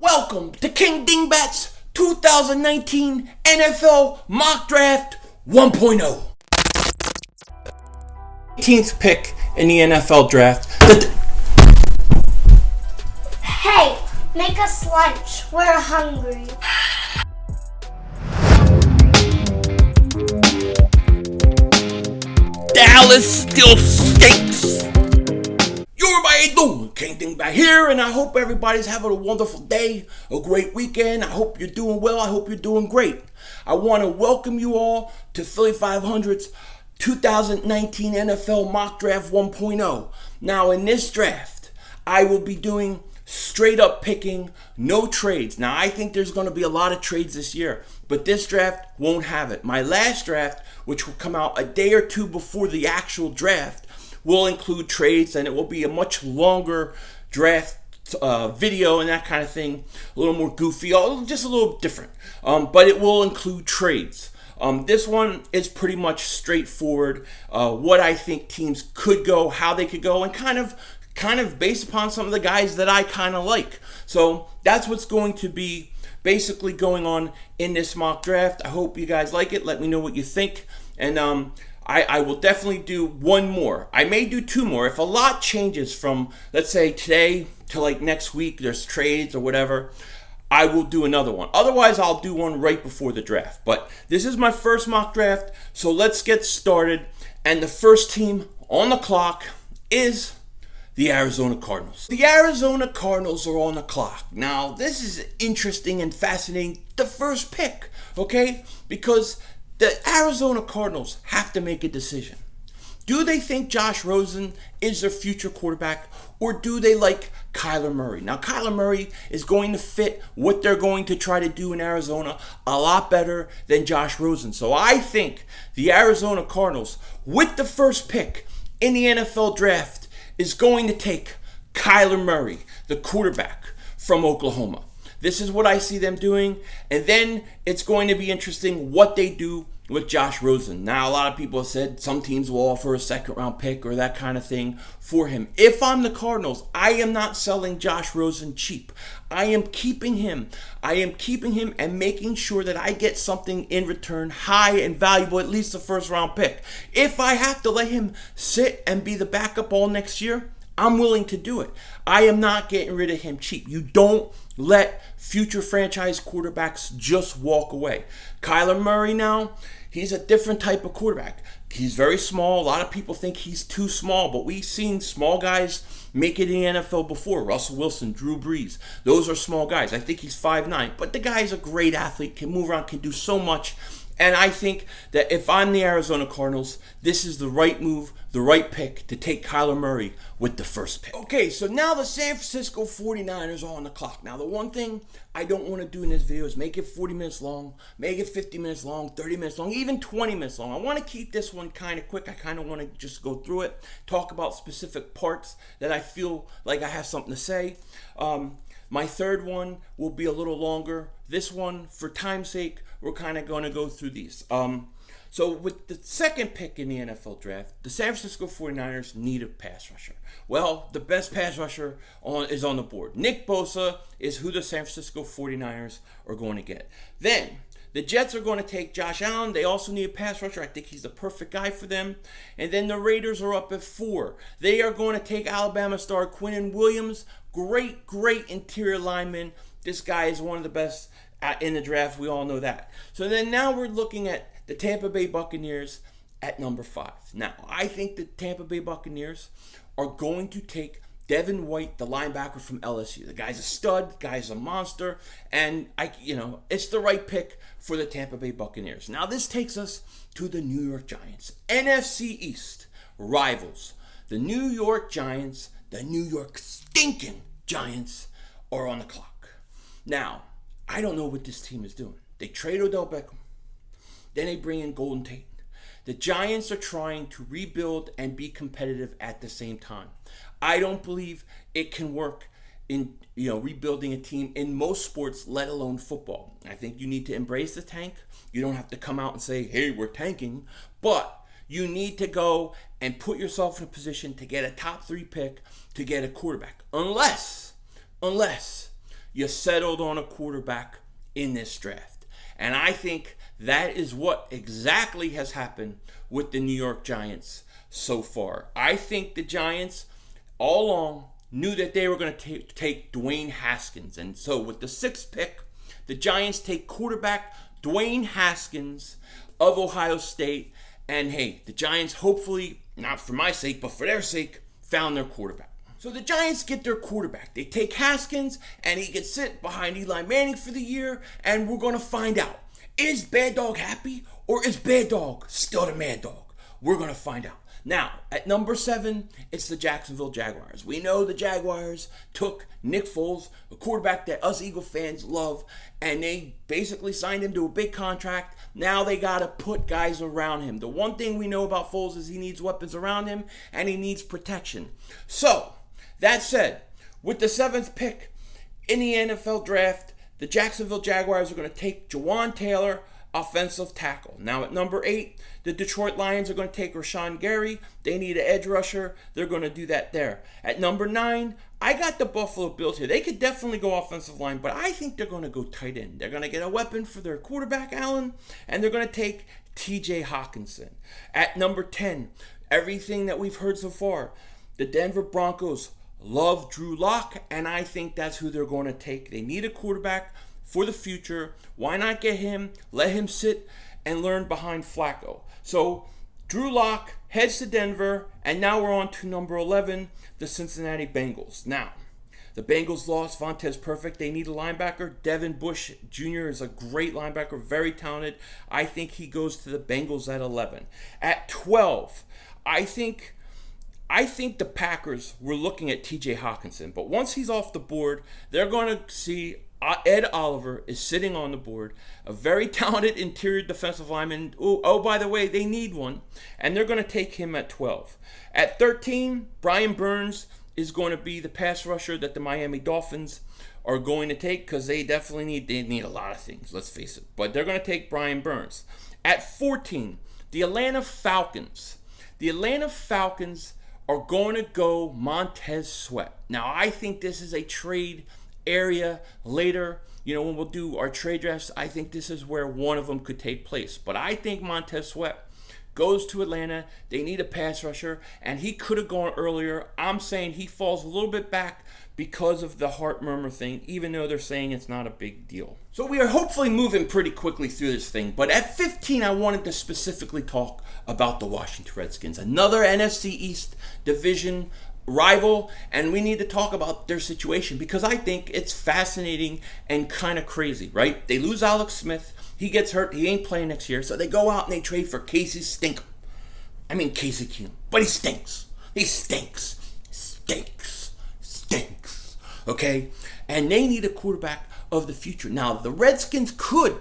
Welcome to King Dingbats 2019 NFL Mock Draft 1.0. 18th pick in the NFL draft. Hey, make us lunch. We're hungry. Dallas still stinks. Everybody doing? King Dingbat here, and I hope everybody's having a wonderful day, a great weekend. I hope you're doing well. I hope you're doing great. I want to welcome you all to Philly 500's 2019 NFL Mock Draft 1.0. Now, in this draft, I will be doing straight up picking, no trades. Now, I think there's going to be a lot of trades this year, but this draft won't have it. My last draft, which will come out a day or two before the actual draft, will include trades, and it will be a much longer draft video and that kind of thing, a little more goofy, just a little different, but it will include trades. This one is pretty much straightforward, what I think teams could go, how they could go, and kind of based upon some of the guys that I kind of like. So that's what's going to be basically going on in this mock draft. I hope you guys like it. Let me know what you think, and I will definitely do one more. I may do two more. If a lot changes from, let's say, today to like next week, there's trades or whatever, I will do another one. Otherwise, I'll do one right before the draft. But this is my first mock draft, so let's get started. And the first team on the clock is the Arizona Cardinals. The Arizona Cardinals are on the clock. Now, this is interesting and fascinating. The first pick, okay? Because the Arizona Cardinals have to make a decision. Do they think Josh Rosen is their future quarterback, or do they like Kyler Murray? Now, Kyler Murray is going to fit what they're going to try to do in Arizona a lot better than Josh Rosen. So I think the Arizona Cardinals, with the first pick in the NFL draft, is going to take Kyler Murray, the quarterback from Oklahoma. This is what I see them doing. And then it's going to be interesting what they do with Josh Rosen. Now, a lot of people have said some teams will offer a second-round pick or that kind of thing for him. If I'm the Cardinals, I am not selling Josh Rosen cheap. I am keeping him. I am keeping him and making sure that I get something in return high and valuable, at least a first-round pick. If I have to let him sit and be the backup all next year, I'm willing to do it. I am not getting rid of him cheap. You don't let future franchise quarterbacks just walk away. Kyler Murray now, he's a different type of quarterback. He's very small. A lot of people think he's too small, but we've seen small guys make it in the NFL before. Russell Wilson, Drew Brees. Those are small guys. I think he's 5'9", but the guy is a great athlete, can move around, can do so much. And I think that if I'm the Arizona Cardinals, this is the right move, the right pick to take Kyler Murray with the first pick. Okay, so now the San Francisco 49ers are on the clock. Now, the one thing I don't want to do in this video is make it 40 minutes long, make it 50 minutes long, 30 minutes long, even 20 minutes long. I want to keep this one kind of quick. I kind of want to just go through it, talk about specific parts that I feel like I have something to say. My third one will be a little longer. This one, for time's sake, we're kind of going to go through these. So with the second pick in the NFL draft, the San Francisco 49ers need a pass rusher. Well, the best pass rusher is on the board. Nick Bosa is who the San Francisco 49ers are going to get. Then the Jets are going to take Josh Allen. They also need a pass rusher. I think he's the perfect guy for them. And then the Raiders are up at 4. They are going to take Alabama star Quinnen Williams. Great interior lineman. This guy is one of the best in the draft. We all know that. So then now we're looking at the Tampa Bay Buccaneers at number 5. Now, I think the Tampa Bay Buccaneers are going to take Devin White, the linebacker from LSU. The guy's a stud, the guy's a monster, and it's the right pick for the Tampa Bay Buccaneers. Now, this takes us to the New York Giants. NFC East rivals. The New York Giants, the New York stinking Giants, are on the clock. Now, I don't know what this team is doing. They trade Odell Beckham. Then they bring in Golden Tate. The Giants are trying to rebuild and be competitive at the same time. I don't believe it can work in rebuilding a team in most sports, let alone football. I think you need to embrace the tank. You don't have to come out and say, hey, we're tanking. But you need to go and put yourself in a position to get a top 3 pick to get a quarterback. Unless you settled on a quarterback in this draft. And I think that is what exactly has happened with the New York Giants so far. I think the Giants all along knew that they were going to take Dwayne Haskins. And so with the 6th pick, the Giants take quarterback Dwayne Haskins of Ohio State. And hey, the Giants hopefully, not for my sake, but for their sake, found their quarterback. So the Giants get their quarterback. They take Haskins, and he gets sit behind Eli Manning for the year, and we're going to find out. Is Bad Dog happy, or is Bad Dog still the Mad Dog? We're going to find out. Now, at number 7, it's the Jacksonville Jaguars. We know the Jaguars took Nick Foles, a quarterback that us Eagle fans love, and they basically signed him to a big contract. Now they got to put guys around him. The one thing we know about Foles is he needs weapons around him, and he needs protection. So, that said, with the 7th pick in the NFL draft, the Jacksonville Jaguars are going to take Jawan Taylor, offensive tackle. Now at number 8, the Detroit Lions are going to take Rashawn Gary. They need an edge rusher. They're going to do that there. At number 9, I got the Buffalo Bills here. They could definitely go offensive line, but I think they're going to go tight end. They're going to get a weapon for their quarterback, Allen, and they're going to take TJ Hawkinson. At number 10, everything that we've heard so far, the Denver Broncos love Drew Lock, and I think that's who they're going to take. They need a quarterback for the future. Why not get him, let him sit and learn behind Flacco? So Drew Lock heads to Denver, and now we're on to number 11, the Cincinnati Bengals. Now, the Bengals lost Vontaze Perfect. They need a linebacker. Devin Bush Jr. is a great linebacker, very talented. I think he goes to the Bengals at 11. At 12, I think the Packers were looking at TJ Hawkinson, but once he's off the board, they're going to see Ed Oliver is sitting on the board, a very talented interior defensive lineman. Oh, by the way, they need one, and they're going to take him at 12. At 13, Brian Burns is going to be the pass rusher that the Miami Dolphins are going to take, because they definitely need a lot of things, let's face it. But they're going to take Brian Burns. At 14, the Atlanta Falcons. The Atlanta Falcons are going to go Montez Sweat. Now, I think this is a trade area later. When we'll do our trade drafts, I think this is where one of them could take place. But I think Montez Sweat goes to Atlanta. They need a pass rusher, and he could have gone earlier. I'm saying he falls a little bit back because of the heart murmur thing, even though they're saying it's not a big deal. So we are hopefully moving pretty quickly through this thing. But at 15, I wanted to specifically talk about the Washington Redskins, another NFC East division rival, and we need to talk about their situation because I think it's fascinating and kind of crazy, right? They lose Alex Smith. He gets hurt. He ain't playing next year. So they go out and they trade for Casey Stinkum. I mean Casey Keenum. But he stinks. He stinks. Stinks. Okay? And they need a quarterback of the future. Now, the Redskins could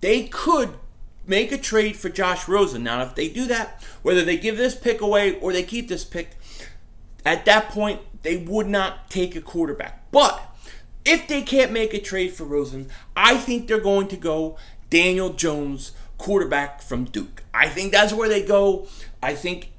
make a trade for Josh Rosen. Now, if they do that, whether they give this pick away or they keep this pick, at that point, they would not take a quarterback. But if they can't make a trade for Rosen, I think they're going to go Daniel Jones, quarterback from Duke. I think that's where they go. I think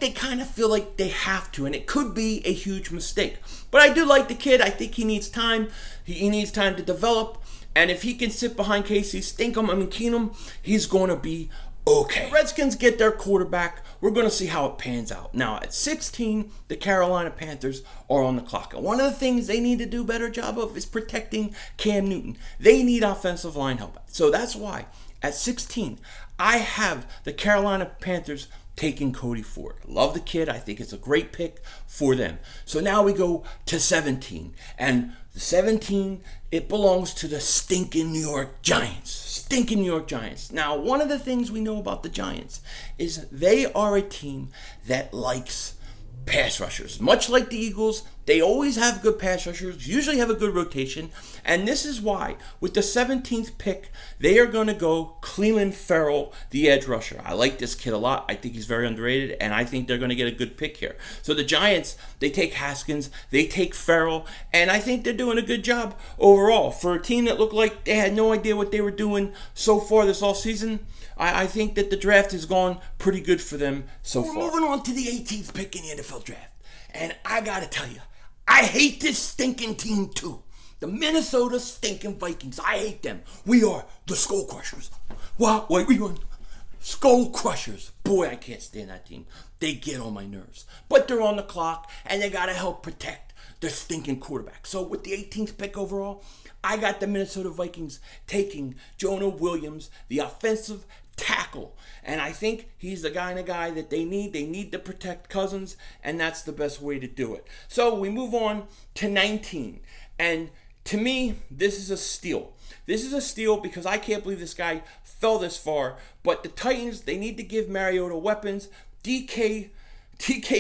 they kind of feel like they have to, and it could be a huge mistake. But I do like the kid. I think he needs time. He needs time to develop. And if he can sit behind Casey Keenum, he's going to be okay. The Redskins get their quarterback. We're going to see how it pans out. Now, at 16, the Carolina Panthers are on the clock. And one of the things they need to do a better job of is protecting Cam Newton. They need offensive line help. So that's why, at 16, I have the Carolina Panthers taking Cody Ford. Love the kid. I think it's a great pick for them. So now we go to 17. And the 17, it belongs to the stinking New York Giants. Now, one of the things we know about the Giants is they are a team that likes pass rushers. Much like the Eagles, they always have good pass rushers, usually have a good rotation, and this is why, with the 17th pick, they are going to go Clelin Ferrell, the edge rusher. I like this kid a lot. I think he's very underrated, and I think they're going to get a good pick here. So the Giants, they take Haskins, they take Ferrell, and I think they're doing a good job overall. For a team that looked like they had no idea what they were doing so far this offseason, I think that the draft has gone pretty good for them so far. We're moving on to the 18th pick in the NFL draft. And I got to tell you, I hate this stinking team too. The Minnesota stinking Vikings. I hate them. We are the Skull Crushers. What? Wait, we are Skull Crushers. Boy, I can't stand that team. They get on my nerves. But they're on the clock, and they got to help protect their stinking quarterback. So with the 18th pick overall, I got the Minnesota Vikings taking Jonah Williams, the offensive tackle. And I think he's the kind of guy that they need. They need to protect Cousins, and that's the best way to do it. So we move on to 19. And to me, this is a steal. This is a steal because I can't believe this guy fell this far. But the Titans, they need to give Mariota weapons. DK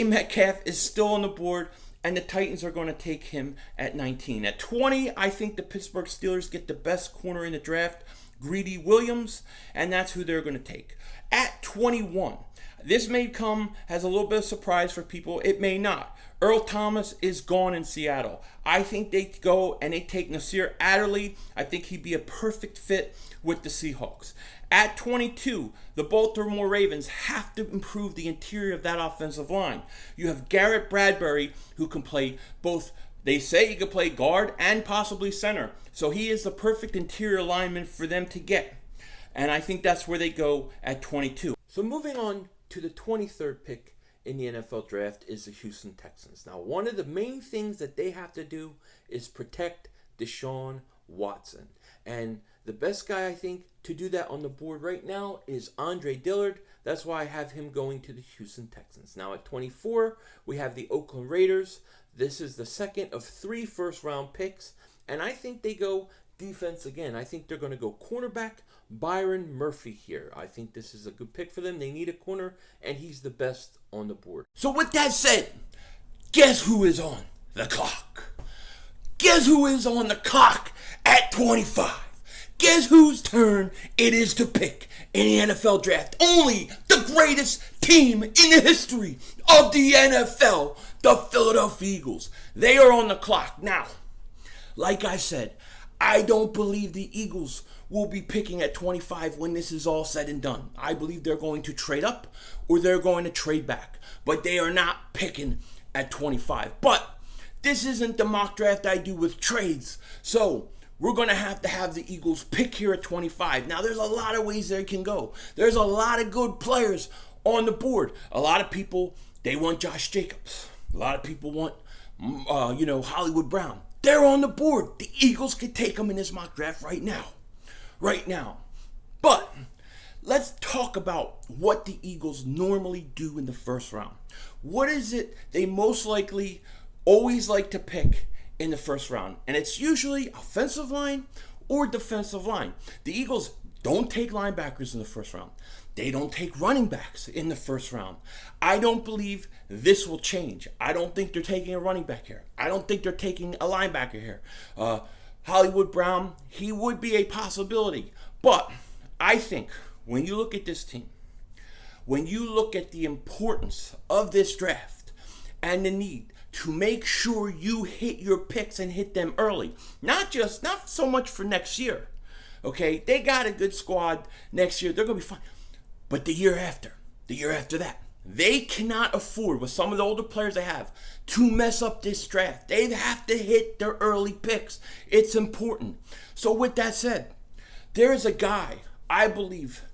Metcalf is still on the board, and the Titans are going to take him at 19. At 20, I think the Pittsburgh Steelers get the best corner in the draft, Greedy Williams, and that's who they're going to take. At 21, this may come as a little bit of surprise for people. It may not. Earl Thomas is gone in Seattle. I think they go and they take Nasir Adderley. I think he'd be a perfect fit with the Seahawks. At 22, the Baltimore Ravens have to improve the interior of that offensive line. You have Garrett Bradbury, who can play both. They say he could play guard and possibly center. So he is the perfect interior lineman for them to get. And I think that's where they go at 22. So moving on to the 23rd pick in the NFL draft is the Houston Texans. Now, one of the main things that they have to do is protect Deshaun Watson. And the best guy, I think, to do that on the board right now is Andre Dillard. That's why I have him going to the Houston Texans. Now, at 24, we have the Oakland Raiders. This is the second of 3 first-round picks. And I think they go defense again. I think they're going to go cornerback Byron Murphy here. I think this is a good pick for them. They need a corner, and he's the best on the board. So with that said, guess who is on the clock? Guess who is on the clock at 25? Guess whose turn it is to pick in the NFL draft? Only the greatest team in the history of the NFL, the Philadelphia Eagles. They are on the clock. Now, like I said, I don't believe the Eagles will be picking at 25 when this is all said and done. I believe they're going to trade up or they're going to trade back. But they are not picking at 25. But this isn't the mock draft I do with trades. So we're going to have the Eagles pick here at 25. Now, there's a lot of ways they can go. There's a lot of good players on the board. A lot of people, they want Josh Jacobs. A lot of people want, Hollywood Brown. They're on the board. The Eagles could take them in this mock draft right now. Right now. But let's talk about what the Eagles normally do in the first round. What is it they most likely always like to pick in the first round? And it's usually offensive line or defensive line. The Eagles don't take linebackers in the first round. They don't take running backs in the first round. I don't believe this will change. I don't think they're taking a running back here. I don't think they're taking a linebacker here. Hollywood Brown, he would be a possibility. But I think when you look at this team, when you look at the importance of this draft and the need to make sure you hit your picks and hit them early, not so much for next year. Okay, they got a good squad next year. They're going to be fine. But the year after that, they cannot afford, with some of the older players they have, to mess up this draft. They have to hit their early picks. It's important. So with that said, there is a guy, I believe,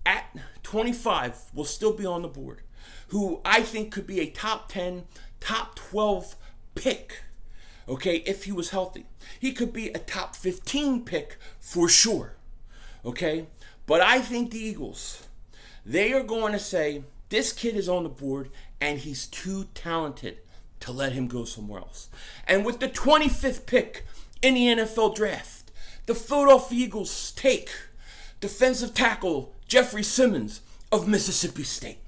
at 25 will still be on the board, who I think could be a top 10, top 12 pick, okay, if he was healthy. He could be a top 15 pick for sure, okay? But I think the Eagles, they are going to say, this kid is on the board and he's too talented to let him go somewhere else. And with the 25th pick in the NFL draft, the Philadelphia Eagles take defensive tackle Jeffrey Simmons of Mississippi State.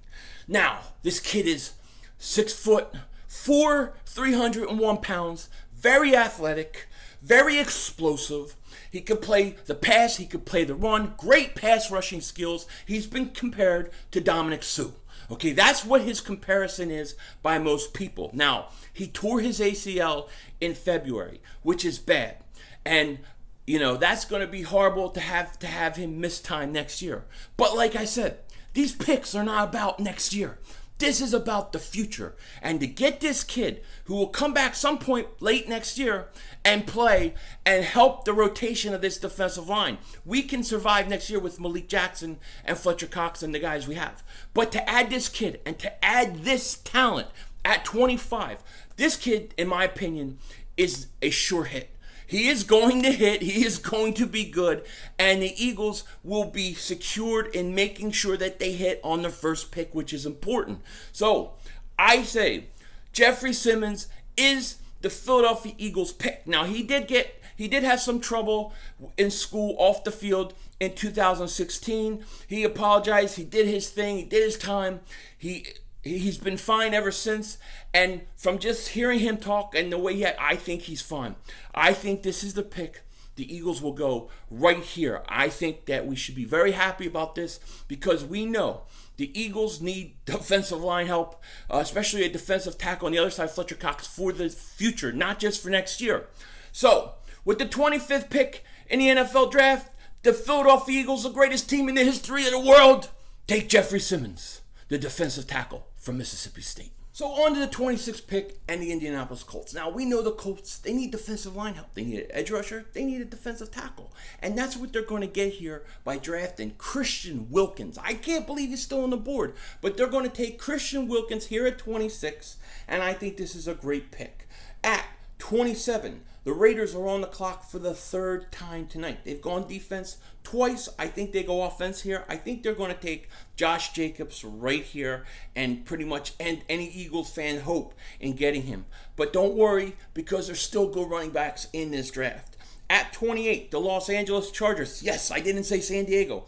Now, this kid is 6'4", 301 pounds, very athletic, very explosive. He could play the pass, he could play the run, great pass rushing skills. He's been compared to Dominic Sue. Okay, that's what his comparison is by most people. Now, he tore his ACL in February, which is bad. And, that's going to be horrible to have him miss time next year. But like I said, these picks are not about next year. This is about the future. And to get this kid who will come back some point late next year and play and help the rotation of this defensive line. We can survive next year with Malik Jackson and Fletcher Cox and the guys we have. But to add this kid and to add this talent at 25, this kid, in my opinion, is a sure hit. He is going to hit, he is going to be good, and the Eagles will be secured in making sure that they hit on the first pick, which is important. So, I say Jeffrey Simmons is the Philadelphia Eagles pick. Now, he did have some trouble in school off the field in 2016. He apologized, he did his thing, he did his time. He's been fine ever since, and from just hearing him talk and the way I think he's fine. I think this is the pick the Eagles will go right here. I think that we should be very happy about this because we know the Eagles need defensive line help, especially a defensive tackle on the other side, Fletcher Cox, for the future, not just for next year. So, with the 25th pick in the NFL draft, the Philadelphia Eagles, the greatest team in the history of the world, take Jeffrey Simmons, the defensive tackle from Mississippi State. So on to the 26th pick and the Indianapolis Colts. Now we know the Colts, they need defensive line help. They need an edge rusher, they need a defensive tackle. And that's what they're going to get here by drafting Christian Wilkins. I can't believe he's still on the board, but they're going to take Christian Wilkins here at 26, and I think this is a great pick. At 27, the Raiders are on the clock for the third time tonight. They've gone defense twice. I think they go offense here. I think they're going to take Josh Jacobs right here and pretty much end any Eagles fan hope in getting him. But don't worry, because there's still good running backs in this draft. At 28, the Los Angeles Chargers. Yes, I didn't say San Diego.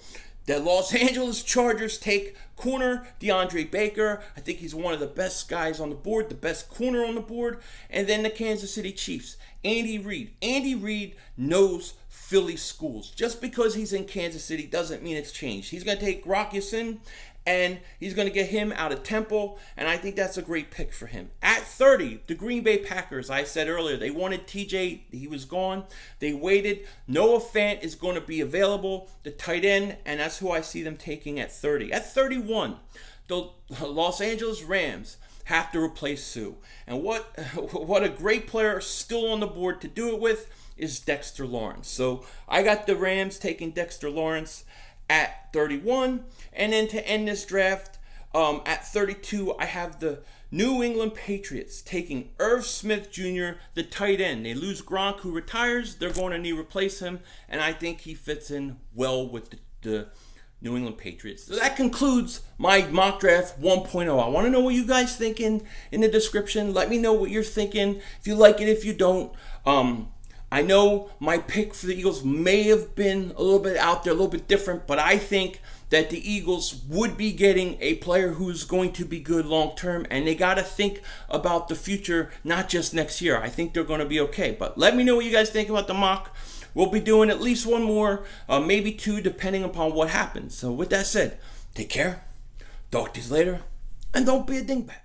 The Los Angeles Chargers take corner DeAndre Baker. I think he's one of the best guys on the board, the best corner on the board. And then the Kansas City Chiefs, Andy Reid. Andy Reid knows Philly schools. Just because he's in Kansas City doesn't mean it's changed. He's going to take Rock Ya-Sin, and he's going to get him out of Temple, and I think that's a great pick for him. At 30, the Green Bay Packers, I said earlier, they wanted TJ, he was gone. They waited. Noah Fant is going to be available, the tight end, and that's who I see them taking at 30. At 31, the Los Angeles Rams have to replace Sue. And what a great player still on the board to do it with is Dexter Lawrence. So I got the Rams taking Dexter Lawrence at 31, and then to end this draft, at 32, I have the New England Patriots taking Irv Smith Jr., the tight end. They lose Gronk, who retires. They're going to need to replace him, and I think he fits in well with the New England Patriots. So that concludes my mock draft 1.0. I want to know what you guys thinking in the description. Let me know what you're thinking. If you like it, if you don't. I know my pick for the Eagles may have been a little bit out there, a little bit different, but I think that the Eagles would be getting a player who's going to be good long term, and they got to think about the future, not just next year. I think they're going to be okay. But let me know what you guys think about the mock. We'll be doing at least one more, maybe two, depending upon what happens. So with that said, take care, talk to you later, and don't be a dingbat.